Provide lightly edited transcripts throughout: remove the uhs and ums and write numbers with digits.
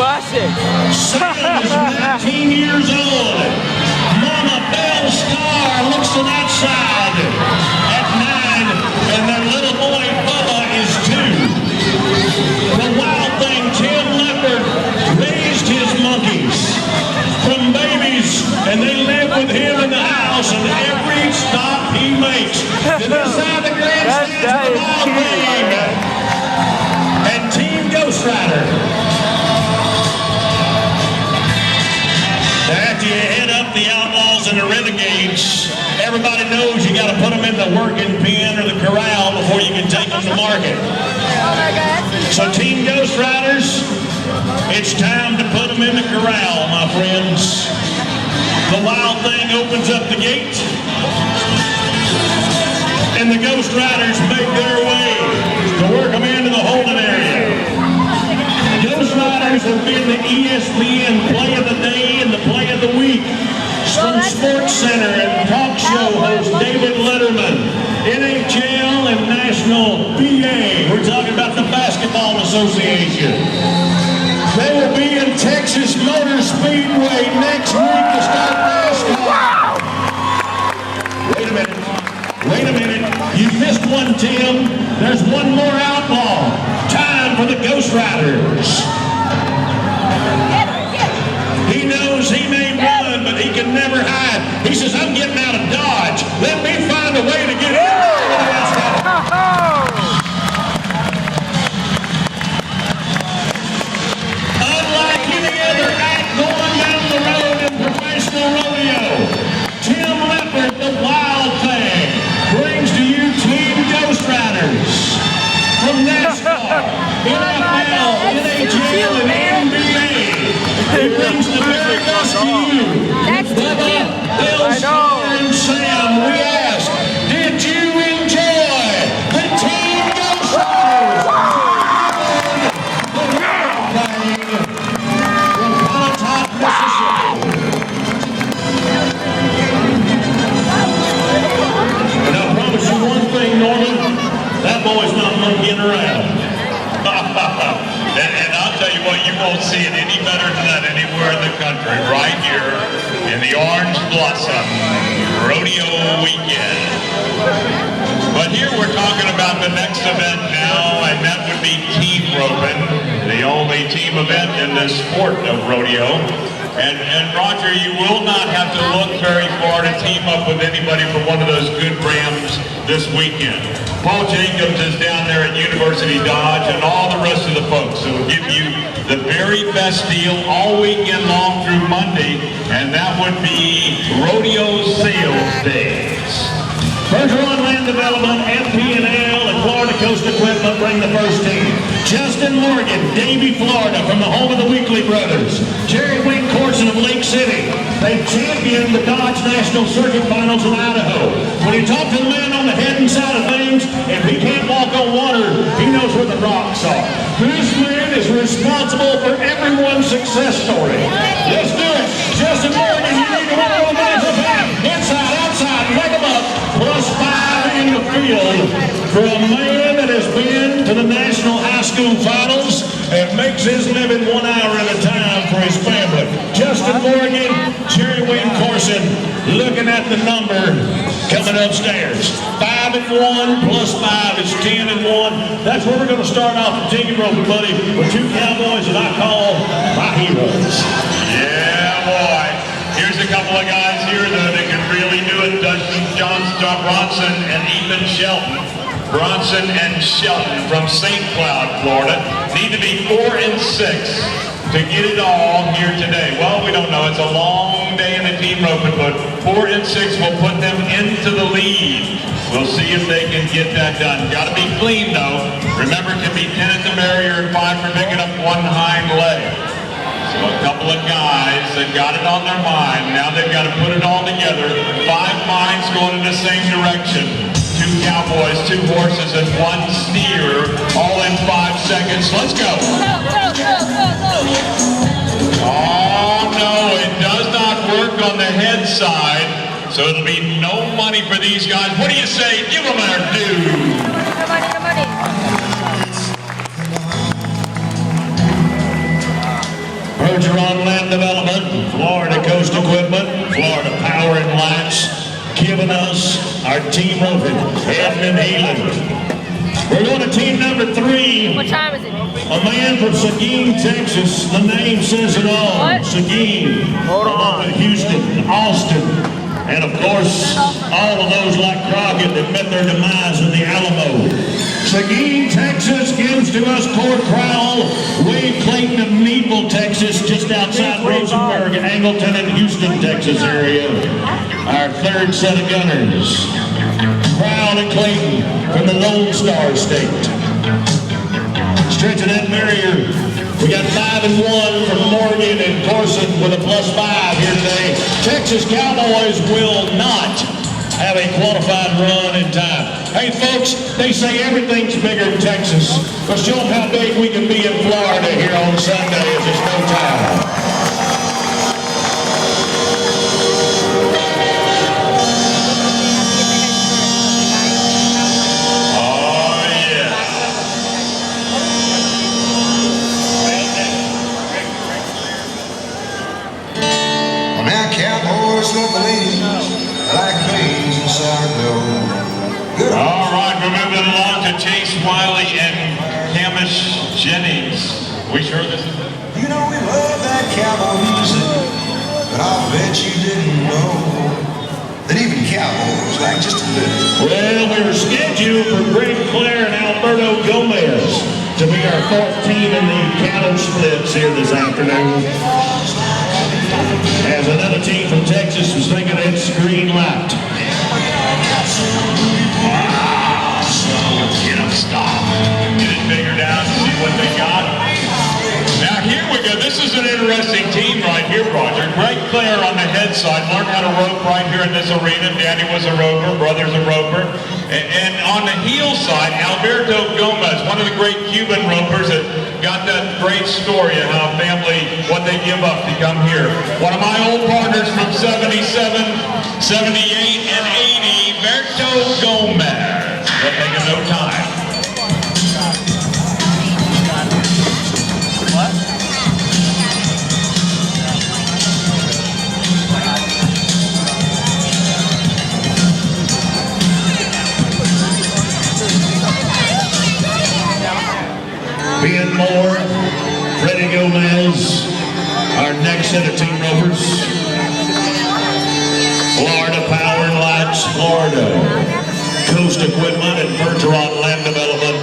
Classic. Sam is 19 years old. Mama Belle Star looks to that side at 9, and their little boy Bubba is 2. The wild thing, Tim Leopard, raised his monkeys from babies, and they live with him in the house, and every stop he makes to this side of the grandstand to the wild thing. And Team Ghost Rider. After you head up the Outlaws and the Renegades, everybody knows you got to put them in the working pen or the corral before you can take them to market. So Team Ghost Riders, it's time to put them in the corral, my friends. The wild thing opens up the gate, and the Ghost Riders make their way to work them into the holding area. Ghost Riders have been the ESPN Play of the Day and the Play of the Week from Sports Center and talk show host David Letterman, NHL and National PA. We're talking about the Basketball Association. They will be in Texas Motor Speedway next week to start NASCAR. Wait a minute. You missed one, Tim. There's one more outlaw. Time for the Ghost Riders. He knows he may run, but he can never hide. He says, I'm getting out of Dodge. Let me find a way to get in. Unlike any other act going down the road in professional rodeo, Tim Leopard, the wild thing, brings to you Team Ghost Riders from NASCAR, NFL, NHL, and NBA. He brings the very best to you. Bubba, Bill, Star, and Sam, we ask, did you enjoy the Team Ghost Riders? The wild thing from Pontotoc, Mississippi. And I promise you one thing, Norman, that boy's not monkeying around. And I'll tell you what, you won't see it any better than that anywhere in the country. Right here in the Orange Blossom Rodeo Weekend. But here we're talking about the next event now, and that would be team roping, the only team event in the sport of rodeo. And Roger, you will not have to look very far to team up with anybody for one of those good Rams this weekend. Paul Jacobs is down there at University Dodge, and all the rest of the folks will give you the very best deal all weekend long through Monday, and that would be Rodeo Sales Days. Bergeron Land Development, FP&L, and Florida Coast Equipment bring the first team. Justin Morgan, Davie, Florida, from the home of the Weekly Brothers. Jerry Wayne Corson of Lake City. They championed the Dodge National Circuit Finals in Idaho. When you talk to the man on the heading side of things, if he can't walk on water, he knows where the rocks are. This man is responsible for everyone's success story. Let's do it. Justin Morgan, you need to win all the inside, outside, leg him up. +5 in the field for a man that has been to the National High School Finals and makes his living 1 hour at a time for his family. Justin Morgan, Jerry Wayne Corson, looking at the number coming upstairs. 5 and 1 +5 is 10 and 1. That's where we're going to start off the team roping, buddy, with 2 cowboys that I call my heroes. Yeah, boy. Here's a couple of guys here that can really do it. Dustin Johnston, Bronson, and Ethan Shelton. Bronson and Shelton from St. Cloud, Florida. Need to be 4 and 6 to get it all here today. Well, we don't know. It's a long day in the team roping, but 4 and 6 will put them into the lead. We'll see if they can get that done. Got to be clean, though. Remember, it can be 10 at the barrier and 5 for picking up one hind leg. So a couple of guys that got it on their mind. Now they've got to put it all together. 5 minds going in the same direction. 2 cowboys, 2 horses, and 1 steer, all in 5 seconds. Let's go. Oh, no, it does not work on the head side, so it'll be no money for these guys. What do you say? Give them their due. No money. Bergeron Land Development, Florida Coast Equipment, Florida Power and Lights, giving us our team roping, Edmund Healand. We're going to team number 3. What time is it? A man from Seguin, Texas. The name says it all. What? Seguin. Hold on. Along with Houston, Austin, and of course, all of those like Crockett that met their demise in the Alamo. Seguin, Texas gives to us Cord Crowell, Wade Clayton of Needville, Texas, just outside Rosenberg, Angleton, and Houston, Texas area. Our third set of gunners. Crowell and Clayton from the Lone Star State. Stretching that barrier, we got 5 and 1 from Morgan and Corson with a +5 here today. Texas Cowboys will not have a qualified run in time. Hey folks, they say everything's bigger in Texas, but show them how big we can be in Florida here on Sunday if it's no time. Cowboys love the ladies like beans and sourdough. Good. All right, we're moving along to Chase Wiley and Hamish Jennings. We sure this is it? You know we love that cowboy music, but I'll bet you didn't know that even cowboys like just a bit. Well, we were scheduled for Greg Clare and Alberto Gomez to be our 4th team in the cattle splits here this afternoon. As another team from Texas was thinking it's green light. Wow. Get them stop. Get it figured out and see what they got. Now here we go. This is an interesting team right here, Roger. Greg Clare on the head side learned how to rope right here in this arena. Daddy was a roper, brother's a roper. And on the heel side, Alberto Gomez, one of the great Cuban ropers that got that great story of how family, what they give up to come here. One of my old partners from 77, 78, and 80, Berto Gomez. They're taking no time. Ben Moore, Freddie Gomez, our next set of team ropers. Florida Power and Lights, Florida Coast Equipment and Bergeron Land Development,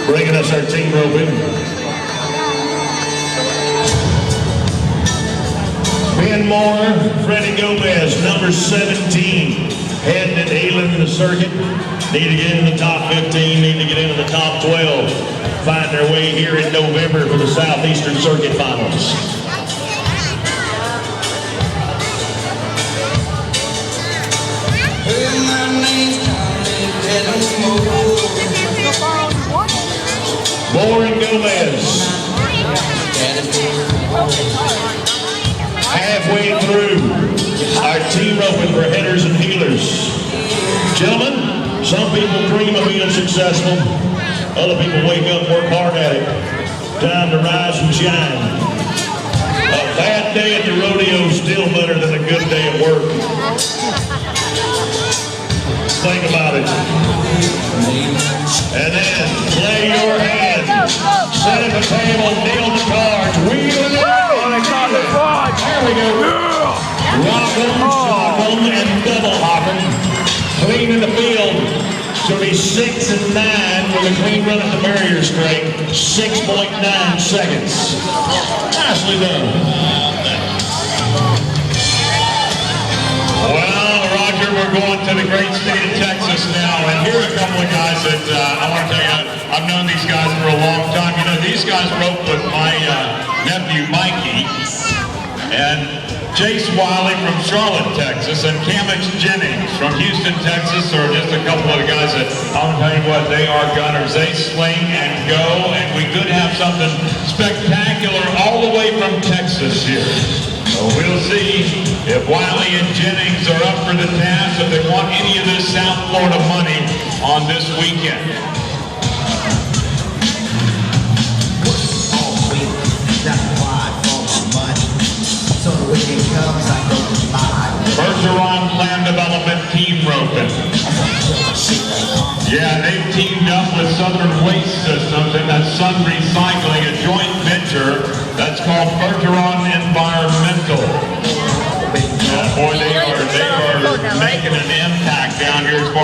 bringing us our team roping. Ben Moore, Freddie Gomez, number 17, heading and healing in the circuit. Need to get in the top 15, need to get into the top 12. Find their way here in November for the Southeastern Circuit Finals. Moore and Gomez. Halfway through our team roping for headers and healers. Gentlemen, some people dream of being successful. Other people wake up and work hard at it. Time to rise and shine. A bad day at the rodeo is still better than a good day at work. Think about it. And then play your hand. Set up a table, deal the cards. Wheel it out. There we go. Rock 'em, shock 'em, and double hop 'em. Clean in the field. So be 6 and 9 with a clean run at the barrier straight. 6.9 seconds. Nicely done. Well, Roger, we're going to the great state of Texas now, and here are a couple of guys that I want to tell you, I've known these guys for a long time. You know, these guys roped with my nephew, Mikey, and Chase Wiley from Charlotte, Texas, and Hamish Jennings from Houston, Texas, are just a couple of guys that, I'm going to tell you what, they are gunners. They sling and go, and we could have something spectacular all the way from Texas here. So we'll see if Wiley and Jennings are up for the task, if they want any of this South Florida money on this weekend. Plan Development Team Roping. Yeah, they've teamed up with Southern Waste Systems and that Sun Recycling, a joint venture